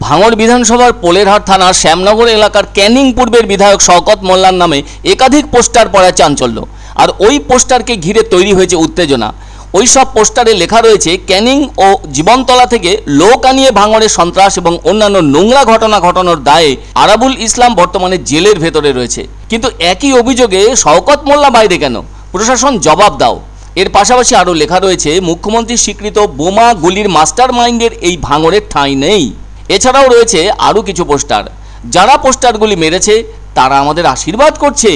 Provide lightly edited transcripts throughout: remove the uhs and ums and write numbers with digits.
ভাঙড় বিধানসভার পোলেরহাট থানার শ্যামনগর এলাকার ক্যানিং পূর্বের বিধায়ক শওকত মোল্লার নামে একাধিক পোস্টার পড়ায় চাঞ্চল্য। আর ওই পোস্টারকে ঘিরে তৈরি হয়েছে উত্তেজনা। ওই সব পোস্টারে লেখা রয়েছে ক্যানিং ও জীবনতলা থেকে লোক আনিয়ে ভাঙড়ে সন্ত্রাস এবং অন্যান্য নোংরা ঘটনা ঘটানোর দায়ে আরাবুল ইসলাম বর্তমানে জেলের ভেতরে রয়েছে। কিন্তু একই অভিযোগে শওকত মোল্লা বাইরে কেন? প্রশাসন জবাব দাও। এর পাশাপাশি আরও লেখা রয়েছে মুখ্যমন্ত্রী স্বীকৃত বোমা গুলির মাস্টার মাইন্ডের এই ভাঙড়ের ঠাঁই নেই। এছাড়াও রয়েছে আরও কিছু পোস্টার। যারা পোস্টারগুলি মেরেছে তারা আমাদের আশীর্বাদ করছে,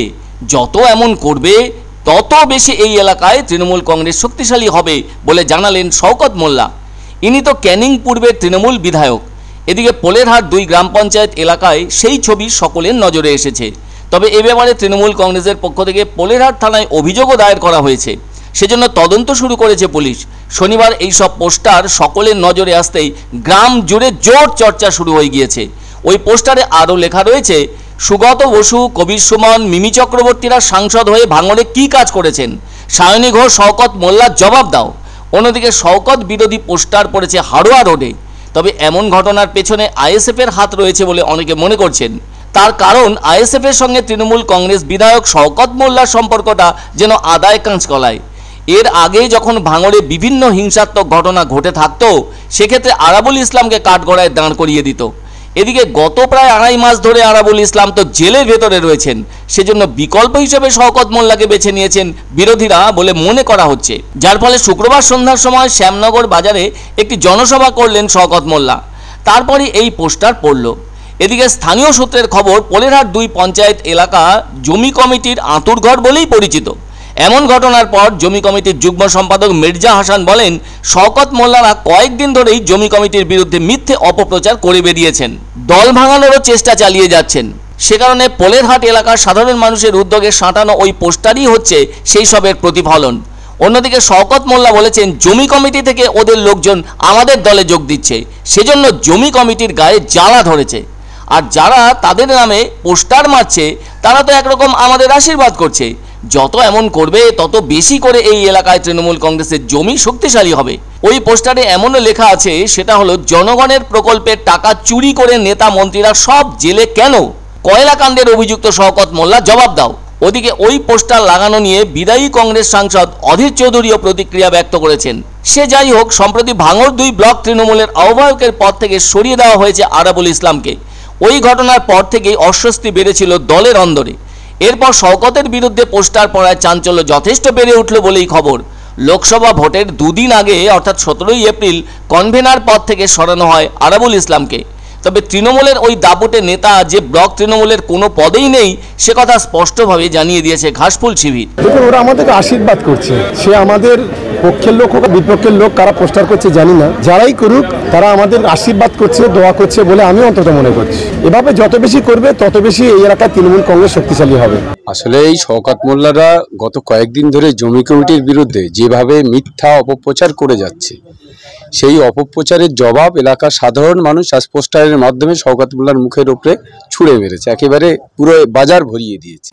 যত এমন করবে তত বেশি এই এলাকায় তৃণমূল কংগ্রেস শক্তিশালী হবে বলে জানালেন শওকত মোল্লা। ইনি তো ক্যানিং পূর্বের তৃণমূল বিধায়ক। এদিকে পোলেরহাট 2 গ্রাম পঞ্চায়েত এলাকায় সেই ছবি সকলের নজরে এসেছে। তবে এ ব্যাপারে তৃণমূল কংগ্রেসের পক্ষ থেকে পোলেরহাট থানায় অভিযোগও দায়ের করা হয়েছে। সেজন্য তদন্ত শুরু করেছে পুলিশ। শনিবার এই সব পোস্টার সকলের নজরে আসতেই গ্রাম জুড়ে জোর চর্চা শুরু হয়ে গিয়েছে। ওই পোস্টারে আরও লেখা রয়েছে, সুগত বসু, কবির সুমন, মিমি চক্রবর্তীরা সাংসদ হয়ে ভাঙড়ে কী কাজ করেছেন? সায়নী ঘোষ, শওকত মোল্লা জবাব দাও। অন্যদিকে শওকত বিরোধী পোস্টার পড়েছে হাড়োয়া রোডে। তবে এমন ঘটনার পেছনে আইএসএফের হাত রয়েছে বলে অনেকে মনে করছেন। তার কারণ আইএসএফের সঙ্গে তৃণমূল কংগ্রেস বিধায়ক শওকত মোল্লার সম্পর্কটা যেন আদায় কাঁচকলায়। এর আগে যখন ভাঙড়ে বিভিন্ন হিংসাত্মক ঘটনা ঘটে থাকত, সেক্ষেত্রে আরাবুল ইসলামকে কাঠগড়ায় দাঁড় করিয়ে দিত। এদিকে গত প্রায় 2.5 মাস ধরে আরাবুল ইসলাম তো জেলের ভেতরে রয়েছেন। সেজন্য বিকল্প হিসেবে শওকত মোল্লাকে বেছে নিয়েছেন বিরোধীরা বলে মনে করা হচ্ছে। যার ফলে শুক্রবার সন্ধ্যার সময় শ্যামনগর বাজারে একটি জনসভা করলেন শওকত মোল্লা। তারপরে এই পোস্টার পড়ল। এদিকে স্থানীয় সূত্রের খবর, পোলেরহাট 2 পঞ্চায়েত এলাকা জমি কমিটির আঁতুড়ঘর বলেই পরিচিত। এমন ঘটনার পর জমি কমিটির যুগ্ম সম্পাদক মির্জা হাসান বলেন, শওকত মোল্লারা কয়েকদিন ধরেই জমি কমিটির বিরুদ্ধে মিথ্যে অপপ্রচার করে বেরিয়েছেন, দল ভাঙানোরও চেষ্টা চালিয়ে যাচ্ছেন। সে কারণে পোলেরহাট এলাকার সাধারণ মানুষের উদ্যোগে সাঁটানো ওই পোস্টারই হচ্ছে সেই সবের প্রতিফলন। অন্যদিকে শওকত মোল্লা বলেছেন, জমি কমিটি থেকে ওদের লোকজন আমাদের দলে যোগ দিচ্ছে, সেজন্য জমি কমিটির গায়ে জ্বালা ধরেছে। আর যারা তাদের নামে পোস্টার মারছে তারা তো একরকম আমাদের আশীর্বাদ করছে। যত এমন করবে তত বেশি করে এই এলাকায় তৃণমূল কংগ্রেসের জমি শক্তিশালী হবে। ওই পোস্টারে এমনও লেখা আছে, সেটা হলো, জনগণের প্রকল্পের টাকা চুরি করে নেতা মন্ত্রীরা সব জেলে কেন? কয়লাকাণ্ডের অভিযুক্ত শওকত মোল্লা জবাব দাও। ওদিকে ওই পোস্টার লাগানো নিয়ে বিদায়ী কংগ্রেস সাংসদ অধীর চৌধুরীও প্রতিক্রিয়া ব্যক্ত করেছেন। সে যাই হোক, সম্প্রতি ভাঙড় 2 ব্লক তৃণমূলের আহ্বায়কের পদ থেকে সরিয়ে দেওয়া হয়েছে আরাবুল ইসলামকে। ওই ঘটনার পর থেকেই অস্বস্তি বেড়েছিল দলের অন্দরে। এরপর শওকতের বিরুদ্ধে পোস্টার পড়ায় চাঞ্চল্য যথেষ্ট বেড়ে উঠল বলেই খবর। লোকসভা ভোটের 2 দিন আগে অর্থাৎ 17ই এপ্রিল কনভেনার পদ থেকে সরানো হয় আরাবুল ইসলামকে। তবে তৃণমূলের ওই দাপুটে নেতা যে ব্লক তৃণমূলের কোনো পদেই নেই, সে কথা স্পষ্টভাবে জানিয়ে দিয়েছে ঘাসফুল শিবির। দেখুন, ওরা আমাদেরকে আশীর্বাদ করছে। সে আমাদের পক্ষের লোক হোক বিপক্ষের লোক, কারা পোস্টার করছে জানি না, যারাই করুক তারা আমাদের আশীর্বাদ করছে, দোয়া করছে বলে আমি অন্তত মনে করছি। এভাবে যত বেশি করবে তত বেশি এই এলাকায় তৃণমূল কংগ্রেস শক্তিশালী হবে। আসলে এই শওকত মোল্লারা গত কয়েকদিন ধরে জমি কমিটির বিরুদ্ধে যেভাবে মিথ্যা অপপ্রচার করে যাচ্ছে, সেই অপপ্রচারের জবাব এলাকার সাধারণ মানুষ আজ পোস্টারের মাধ্যমে শওকত মোল্লার মুখের উপরে ছুঁড়ে মেরেছে, একেবারে পুরো বাজার ভরিয়ে দিয়েছে।